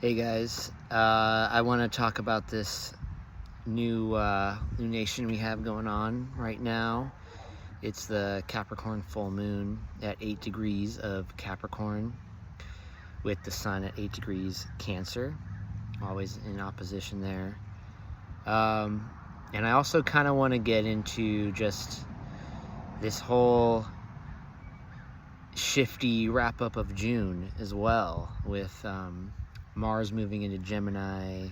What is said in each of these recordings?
Hey guys, I want to talk about this new lunation we have going on right now. It's the Capricorn full moon at 8 degrees of Capricorn with the sun at 8 degrees Cancer, always in opposition there. And I also kind of want to get into just this whole shifty wrap up of June as well, with Mars moving into Gemini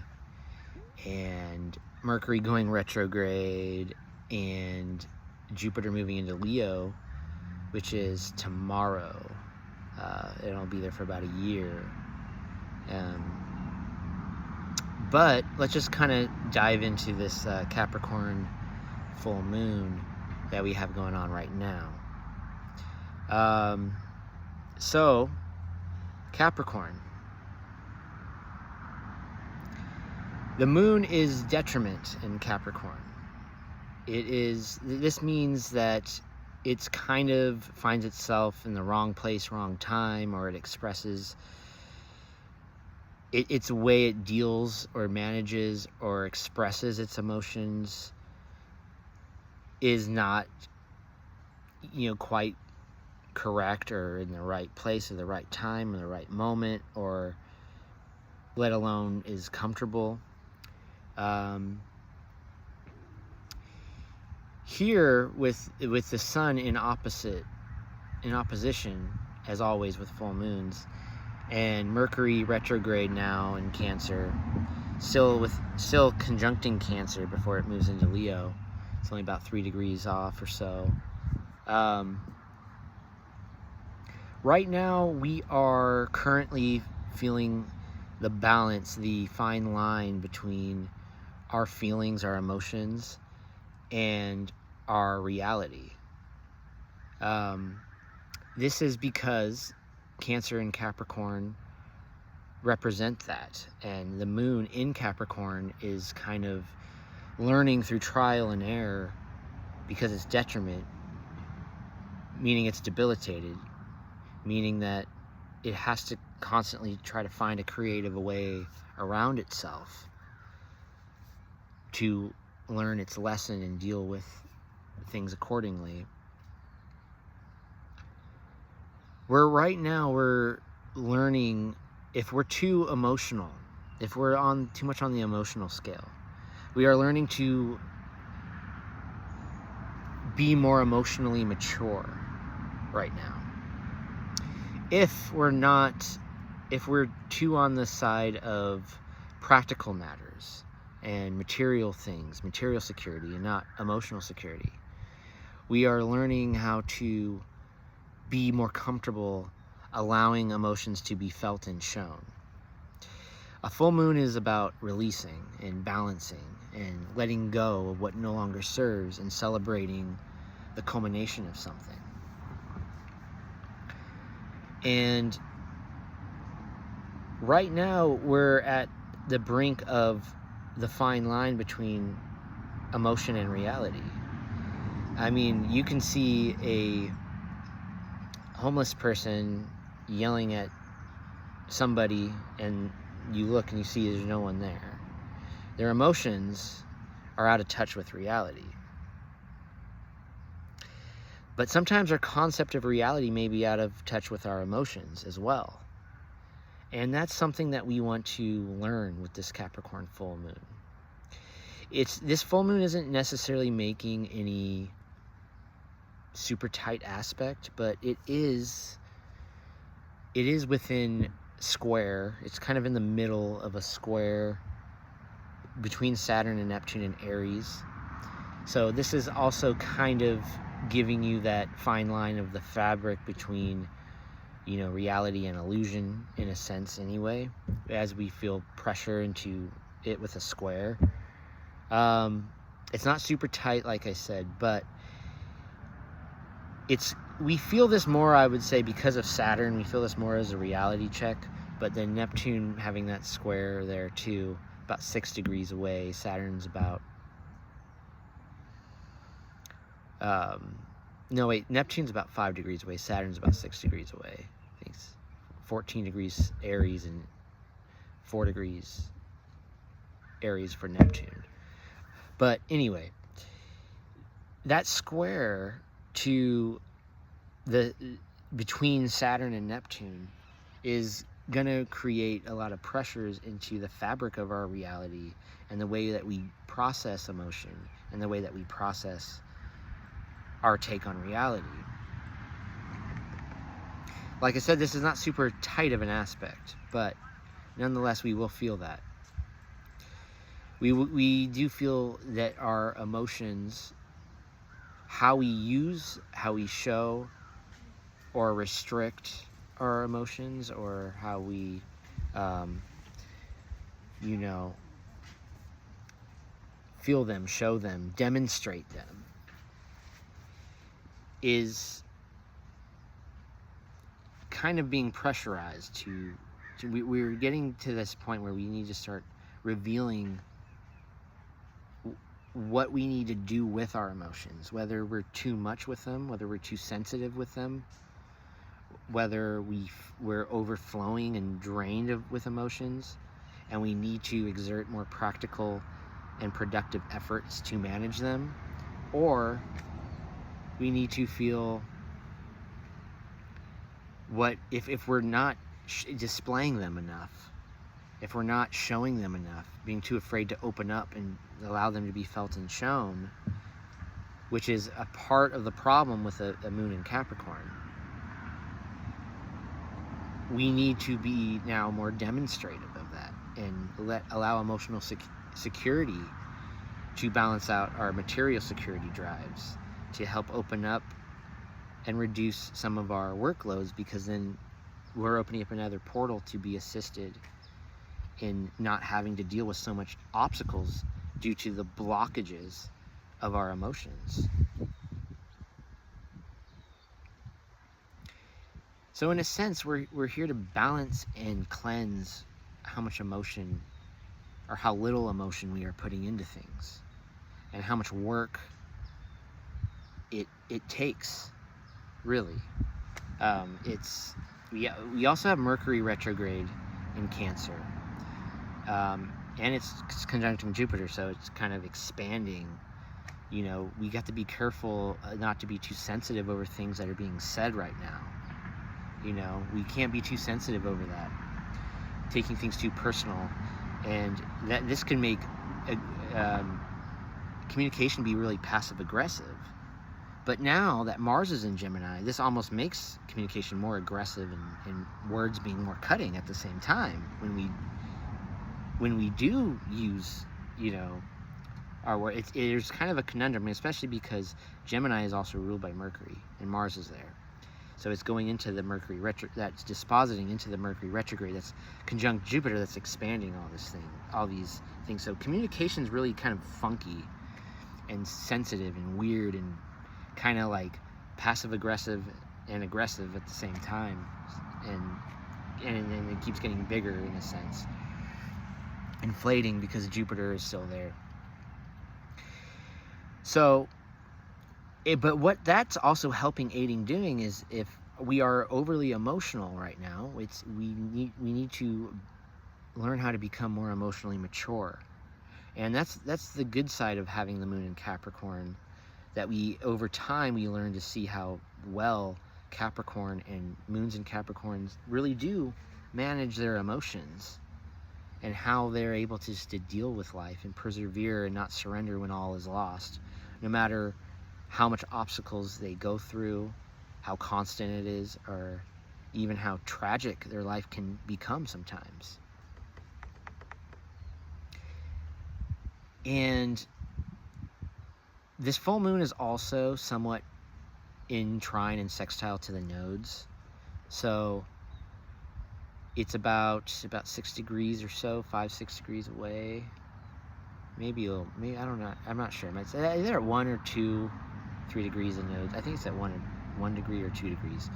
and Mercury going retrograde and Jupiter moving into Leo, which is tomorrow. It'll be there for about a year. But let's just kind of dive into this Capricorn full moon that we have going on right now. So Capricorn, the moon is detriment in Capricorn. This means that it's kind of finds itself in the wrong place, wrong time, or it expresses its way it deals or manages or expresses its emotions is not, quite correct or in the right place or the right time or the right moment, or let alone is comfortable. Here with the sun in opposition, as always with full moons, and Mercury retrograde now in Cancer, still conjuncting Cancer before it moves into Leo. It's only about 3 degrees off or so. Right now we are currently feeling the balance, the fine line between our feelings, our emotions, and our reality. This is because Cancer and Capricorn represent that, and the moon in Capricorn is kind of learning through trial and error because it's detriment, meaning it's debilitated, meaning that it has to constantly try to find a creative way around itself to learn its lesson and deal with things accordingly. Right now we're learning, if we're too emotional, if we're on too much on the emotional scale, we are learning to be more emotionally mature right now. If we're too on the side of practical matters and material things, material security, and not emotional security, we are learning how to be more comfortable allowing emotions to be felt and shown. A full moon is about releasing and balancing and letting go of what no longer serves and celebrating the culmination of something. And right now we're at the brink of the fine line between emotion and reality. I mean, you can see a homeless person yelling at somebody and you look and you see there's no one there. Their emotions are out of touch with reality. But sometimes our concept of reality may be out of touch with our emotions as well. And that's something that we want to learn with this Capricorn full moon. This full moon isn't necessarily making any super tight aspect, but it is within square. It's kind of in the middle of a square between Saturn and Neptune and Aries. So this is also kind of giving you that fine line of the fabric between, reality and illusion, in a sense anyway, as we feel pressure into it with a square. It's not super tight, like I said, but we feel this more, I would say, because of Saturn. We feel this more as a reality check, but then Neptune having that square there too, about 6 degrees away. Saturn's about Neptune's about 5 degrees away. Saturn's about 6 degrees away. I think it's 14 degrees Aries and 4 degrees Aries for Neptune. But anyway, that square to between Saturn and Neptune is going to create a lot of pressures into the fabric of our reality and the way that we process emotion and the way that we process our take on reality. Like I said, this is not super tight of an aspect, but nonetheless, we will feel that. We do feel that our emotions, how we use, how we show or restrict our emotions, or how we, feel them, show them, demonstrate them, is kind of being pressurized we're getting to this point where we need to start revealing what we need to do with our emotions, whether we're too much with them, whether we're too sensitive with them, whether we're overflowing and drained with emotions, and we need to exert more practical and productive efforts to manage them, or we need to feel what if we're not displaying them enough, if we're not showing them enough, being too afraid to open up and allow them to be felt and shown, which is a part of the problem with a moon in Capricorn. We need to be now more demonstrative of that and allow emotional security to balance out our material security drives, to help open up and reduce some of our workloads, because then we're opening up another portal to be assisted in not having to deal with so much obstacles due to the blockages of our emotions. So in a sense, we're here to balance and cleanse how much emotion or how little emotion we are putting into things, and how much work it takes, really. We also have Mercury Retrograde in Cancer, and it's conjuncting Jupiter, so it's kind of expanding. We got to be careful not to be too sensitive over things that are being said right now. We can't be too sensitive over that, taking things too personal, and that this can make communication be really passive aggressive. But now that Mars is in Gemini, this almost makes communication more aggressive and words being more cutting at the same time. When we do use, our word, it's kind of a conundrum, especially because Gemini is also ruled by Mercury and Mars is there. So it's going into the Mercury that's dispositing into the Mercury retrograde, that's conjunct Jupiter, that's expanding all these things. So communication is really kind of funky and sensitive and weird and kind of like passive aggressive and aggressive at the same time, and it keeps getting bigger in a sense, inflating because Jupiter is still there. So, but what that's also aiding doing is, if we are overly emotional right now, we need to learn how to become more emotionally mature, and that's the good side of having the moon in Capricorn. That over time we learn to see how well Capricorn and moons in Capricorns really do manage their emotions, and how they're able to deal with life and persevere and not surrender when all is lost, no matter how much obstacles they go through, how constant it is, or even how tragic their life can become sometimes. And this full moon is also somewhat in trine and sextile to the nodes. So it's about 6 degrees or so, 5-6 degrees away. Maybe I don't know. I'm not sure. It's either at 1 or 2, 3 degrees in nodes. I think it's at 1 degree or 2 degrees.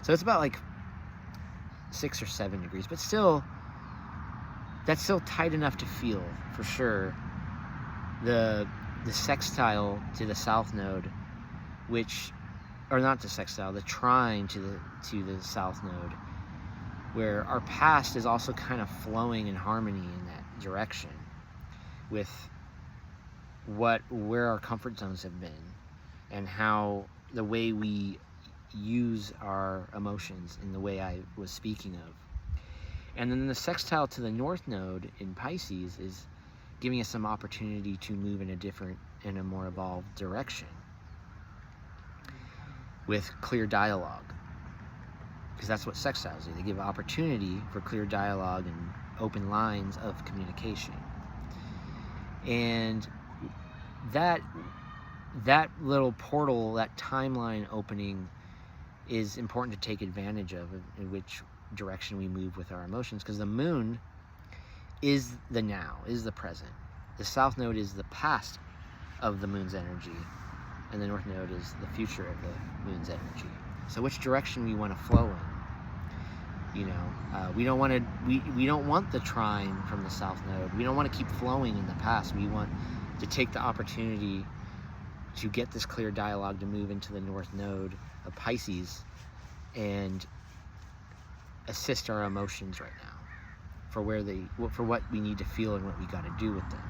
So it's about like 6 or 7 degrees, but still, that's still tight enough to feel for sure. The sextile to the south node, the trine to the south node, where our past is also kind of flowing in harmony in that direction with where our comfort zones have been, and how the way we use our emotions in the way I was speaking of. And then the sextile to the North Node in Pisces is giving us some opportunity to move in a more evolved direction with clear dialogue. Because that's what sextiles do. They give opportunity for clear dialogue and open lines of communication. And that little portal, that timeline opening, is important to take advantage of in which direction we move with our emotions, because the moon is the now, is the present. The South Node is the past of the moon's energy, and the North Node is the future of the moon's energy. So which direction we want to flow in? You know, we don't want the trine from the South Node. We don't want to keep flowing in the past. We want to take the opportunity to get this clear dialogue to move into the North Node of Pisces and assist our emotions right now for what we need to feel and what we got to do with them.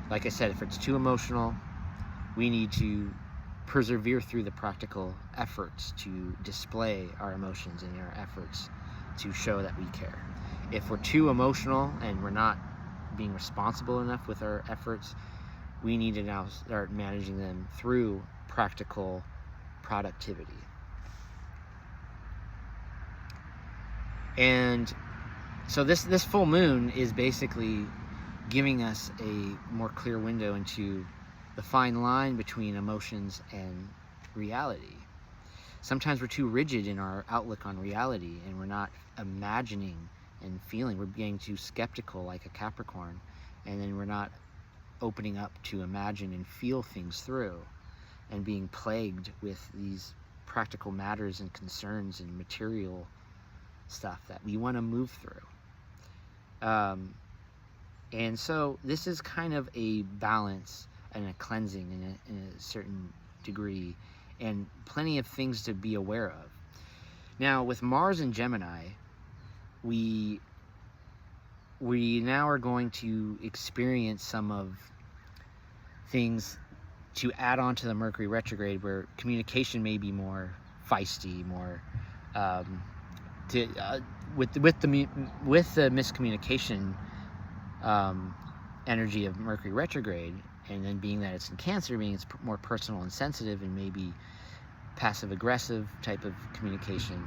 Like I said, if it's too emotional, we need to persevere through the practical efforts to display our emotions and our efforts to show that we care. If we're too emotional and we're not being responsible enough with our efforts, we need to now start managing them through practical productivity. And so this full moon is basically giving us a more clear window into the fine line between emotions and reality. Sometimes we're too rigid in our outlook on reality, and we're not imagining and feeling. We're being too skeptical, like a Capricorn, and then we're not opening up to imagine and feel things through, and being plagued with these practical matters and concerns and material stuff that we want to move through. And so this is kind of a balance and a cleansing in a certain degree, and plenty of things to be aware of. Now with Mars in Gemini, we now are going to experience some of things to add on to the Mercury retrograde, where communication may be more feisty, more with the miscommunication energy of Mercury retrograde, and then being that it's in Cancer, being it's more personal and sensitive and maybe passive aggressive type of communication,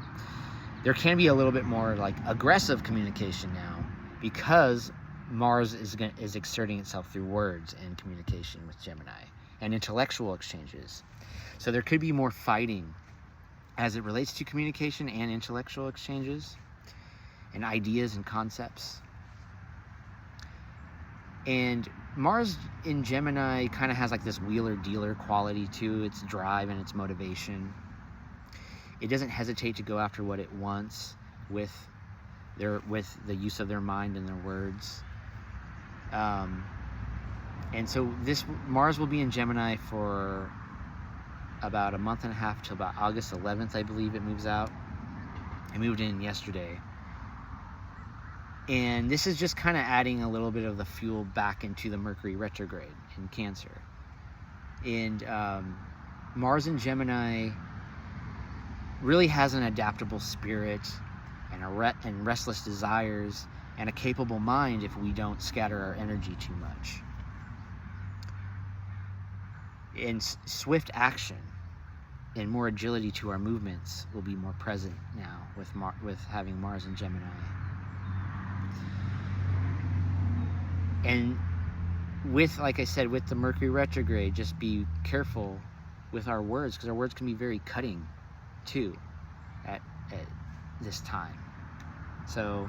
there can be a little bit more like aggressive communication now, because Mars is exerting itself through words and communication with Gemini and intellectual exchanges. So there could be more fighting as it relates to communication and intellectual exchanges and ideas and concepts. And Mars in Gemini kind of has like this wheeler-dealer quality to its drive and its motivation. It doesn't hesitate to go after what it wants with the use of their mind and their words. And so this Mars will be in Gemini for about a month and a half, till about August 11th, I believe it moves out. It moved in yesterday. And this is just kind of adding a little bit of the fuel back into the Mercury retrograde in Cancer. And Mars in Gemini really has an adaptable spirit and restless desires and a capable mind if we don't scatter our energy too much. And swift action and more agility to our movements will be more present now with having Mars in Gemini. And with, like I said, with the Mercury retrograde, just be careful with our words, because our words can be very cutting too at this time. So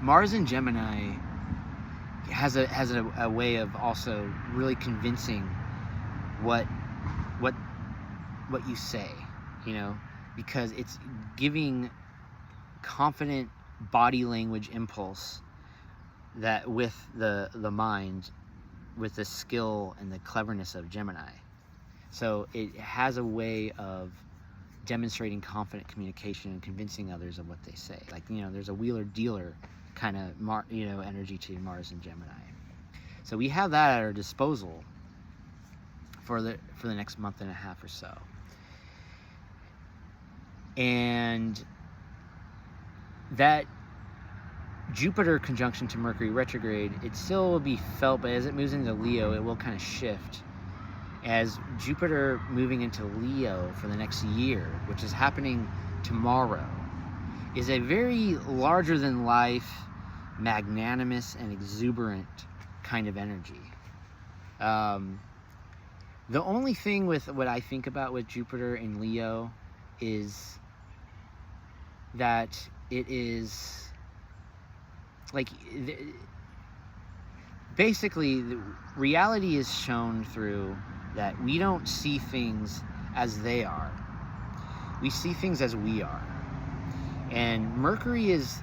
Mars in Gemini has a way of also really convincing what you say, you know, because it's giving confident body language impulse that with the mind, with the skill and the cleverness of Gemini. So it has a way of demonstrating confident communication and convincing others of what they say. Like, there's a wheeler-dealer kind of, energy to Mars and Gemini. So we have that at our disposal for the next month and a half or so. And that Jupiter conjunction to Mercury retrograde, it still will be felt, but as it moves into Leo, it will kind of shift. As Jupiter moving into Leo for the next year, which is happening tomorrow, is a very larger-than-life, magnanimous, and exuberant kind of energy. The only thing with what I think about with Jupiter in Leo is that it is like, basically, the reality is shown through that we don't see things as they are. We see things as we are. And Mercury is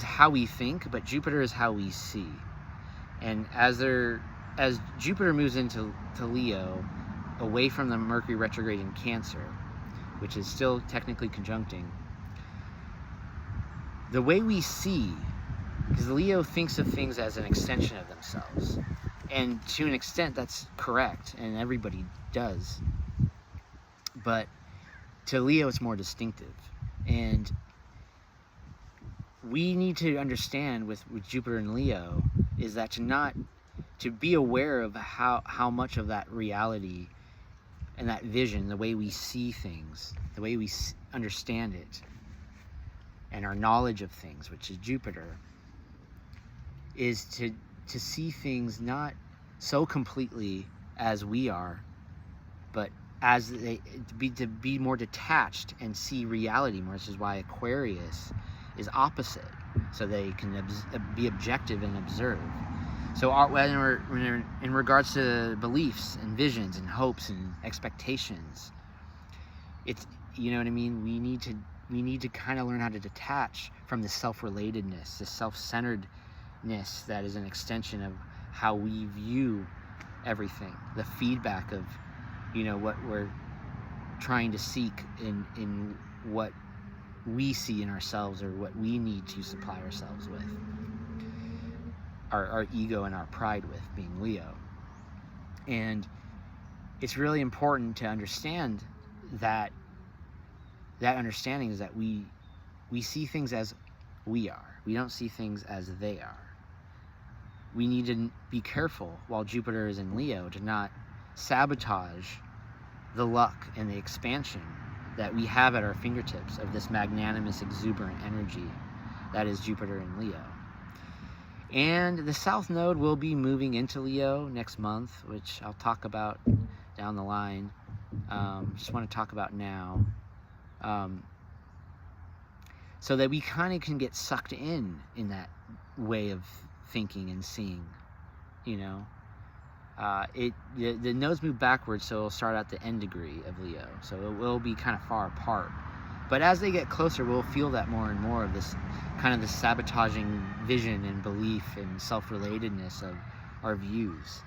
how we think, but Jupiter is how we see. And as Jupiter moves into Leo, away from the Mercury retrograde in Cancer, which is still technically conjuncting, the way we see, because Leo thinks of things as an extension of themselves, and to an extent that's correct, and everybody does, but to Leo it's more distinctive. And we need to understand with Jupiter and Leo is that to be aware of how much of that reality and that vision, the way we see things, the way we understand it, and our knowledge of things, which is Jupiter, is to see things not so completely as we are, but as to be more detached and see reality more. This is why Aquarius is opposite, so they can be objective and observe. So when we're in regards to beliefs and visions and hopes and expectations, it's, you know what I mean? We need to kind of learn how to detach from the self-relatedness, the self-centeredness that is an extension of how we view everything, the feedback of, what we're trying to seek in what we see in ourselves, or what we need to supply ourselves with, our ego and our pride with, being Leo. And it's really important to understand that understanding is that we see things as we are. We don't see things as they are. We need to be careful while Jupiter is in Leo to not sabotage the luck and the expansion that we have at our fingertips of this magnanimous, exuberant energy that is Jupiter in Leo. And the South Node will be moving into Leo next month, which I'll talk about down the line. Just want to talk about now. So that we kind of can get sucked in that way of thinking and seeing, the nodes move backwards, so it'll start at the end degree of Leo, so it will be kind of far apart. But as they get closer, we'll feel that more and more of this kind of the sabotaging vision and belief and self-relatedness of our views.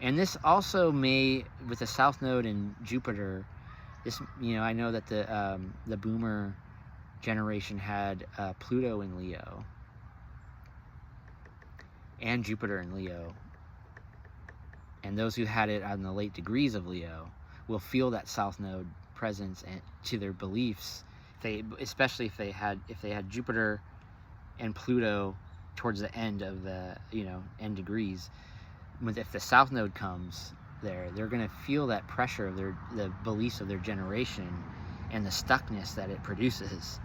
And this also may, with the South Node and Jupiter, this, I know that the Boomer generation had Pluto in Leo and Jupiter in Leo. And those who had it on the late degrees of Leo will feel that South Node presence and to their beliefs. Especially if they had Jupiter and Pluto towards the end of the end degrees. If the South Node comes there, they're going to feel that pressure of the beliefs of their generation and the stuckness that it produces.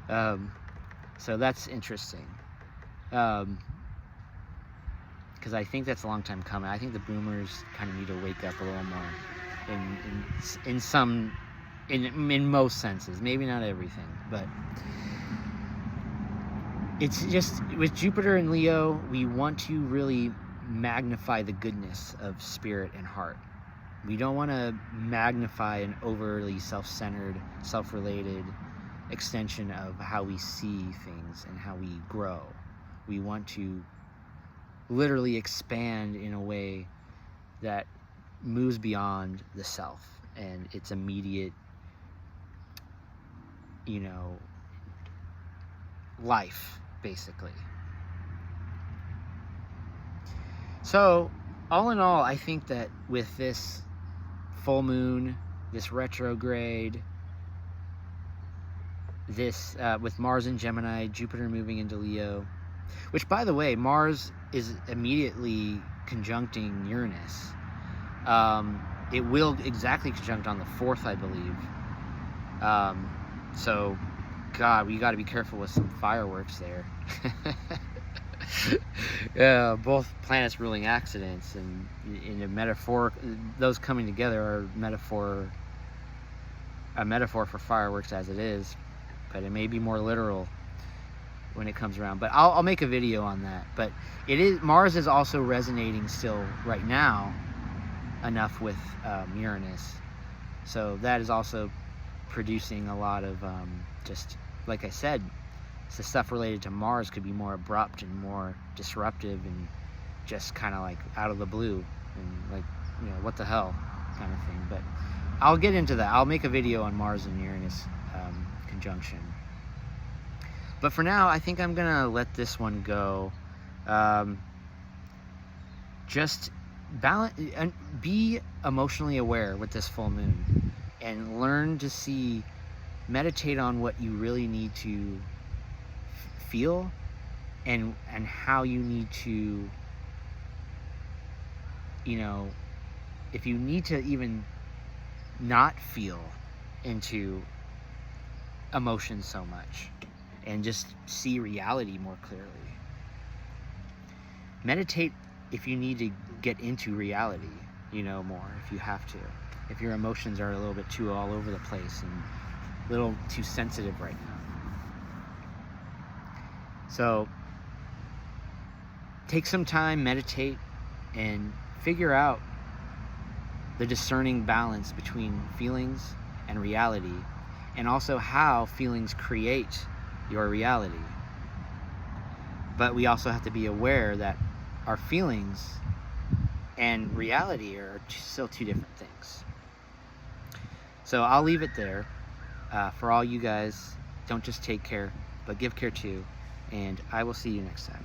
So that's interesting. Because I think that's a long time coming. I think the Boomers kind of need to wake up a little more in most senses, maybe not everything, but it's just with Jupiter and Leo, we want to really magnify the goodness of spirit and heart. We don't want to magnify an overly self-centered, self-related extension of how we see things and how we grow. We want to literally expand in a way that moves beyond the self and its immediate you know, life, basically. So, all in all, I think that with this full moon, this retrograde, this with Mars in Gemini, Jupiter moving into Leo, which, by the way, Mars is immediately conjuncting Uranus. It will exactly conjunct on the 4th, I believe. So, God, we got to be careful with some fireworks there. Yeah, both planets ruling accidents, and in a metaphor, those coming together are a metaphor for fireworks as it is, but it may be more literal when it comes around. But I'll make a video on that. But Mars is also resonating still right now enough with Uranus, so that is also producing a lot of just like I said, the stuff related to Mars could be more abrupt and more disruptive and just kind of like out of the blue and like, you know, what the hell kind of thing. But I'll get into that. I'll make a video on Mars and Uranus conjunction. But for now, I think I'm gonna let this one go. Just balance and be emotionally aware with this full moon, and learn to meditate on what you really need to feel, and how you need to, you know, if you need to even not feel into emotion so much and just see reality more clearly. Meditate if you need to get into reality, you know, more, if you have to. If your emotions are a little bit too all over the place and a little too sensitive right now. So take some time, meditate, and figure out the discerning balance between feelings and reality, and also how feelings create your reality. But we also have to be aware that our feelings and reality are still two different things. So I'll leave it there. For all you guys, don't just take care, but give care too. And I will see you next time.